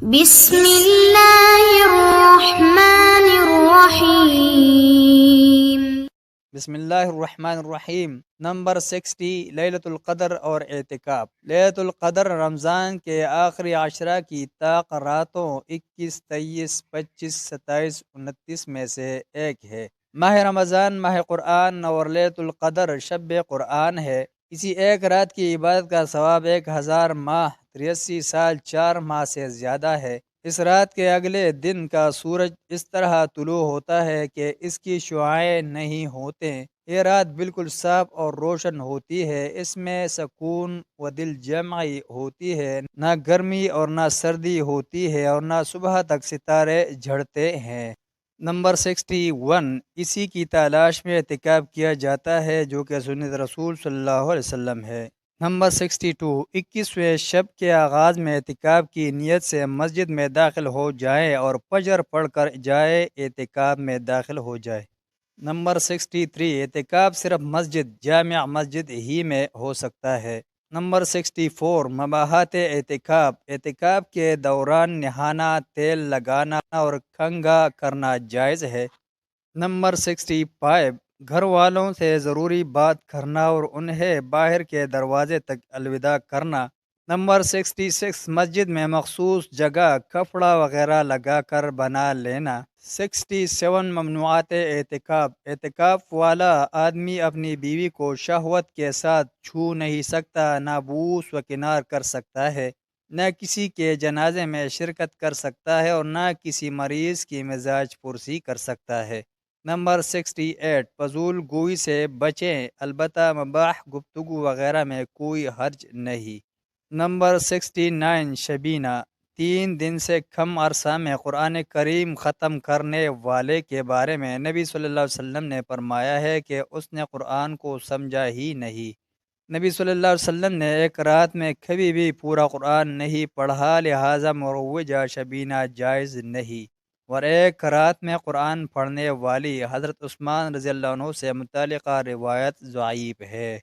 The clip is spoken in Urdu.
بسم اللہ الرحمن الرحیم۔ بسم اللہ الرحمن الرحیم۔ نمبر 60 لیلۃ القدر اور اعتکاف۔ لیلۃ القدر رمضان کے آخری عشرہ کی طاق راتوں 21، 23، 25، 27، 29 میں سے ایک ہے۔ ماہ رمضان ماہ قرآن اور لیلۃ القدر شب قرآن ہے۔ کسی ایک رات کی عبادت کا ثواب 1000 ماہ 83 سال 4 ماہ سے زیادہ ہے۔ اس رات کے اگلے دن کا سورج اس طرح طلوع ہوتا ہے کہ اس کی شعاعیں نہیں ہوتے۔ یہ رات بالکل صاف اور روشن ہوتی ہے۔ اس میں سکون و دل جمعی ہوتی ہے، نہ گرمی اور نہ سردی ہوتی ہے اور نہ صبح تک ستارے جھڑتے ہیں۔ نمبر 61 اسی کی تلاش میں اعتکاف کیا جاتا ہے، جو کہ سنت رسول صلی اللہ علیہ وسلم ہے۔ نمبر 62 21ویں شب کے آغاز میں اعتکاف کی نیت سے مسجد میں داخل ہو جائیں اور فجر پڑھ کر جائے اعتکاف میں داخل ہو جائے۔ نمبر 63 اعتکاف صرف مسجد جامع مسجد ہی میں ہو سکتا ہے۔ نمبر 64 مباحات اعتکاف۔ اعتکاف کے دوران نہانا، تیل لگانا اور کنگھا کرنا جائز ہے۔ نمبر 65 گھر والوں سے ضروری بات کرنا اور انہیں باہر کے دروازے تک الوداع کرنا۔ نمبر 66 مسجد میں مخصوص جگہ کپڑا وغیرہ لگا کر بنا لینا۔ 67 ممنوعات اعتکاف۔ اعتکاف والا آدمی اپنی بیوی کو شہوت کے ساتھ چھو نہیں سکتا، نہ بوس و کنار کر سکتا ہے، نہ کسی کے جنازے میں شرکت کر سکتا ہے اور نہ کسی مریض کی مزاج پرسی کر سکتا ہے۔ نمبر 68 فضول گوئی سے بچیں، البتہ مباح گفتگو وغیرہ میں کوئی حرج نہیں۔ نمبر 69 شبینہ۔ 3 دن سے کم عرصہ میں قرآن کریم ختم کرنے والے کے بارے میں نبی صلی اللہ علیہ وسلم نے فرمایا ہے کہ اس نے قرآن کو سمجھا ہی نہیں۔ نبی صلی اللہ علیہ وسلم نے ایک رات میں کبھی بھی پورا قرآن نہیں پڑھا، لہٰذا مروجہ شبینہ جائز نہیں۔ اور ایک رات میں قرآن پڑھنے والی حضرت عثمان رضی اللہ عنہ سے متعلقہ روایت ضعیف ہے۔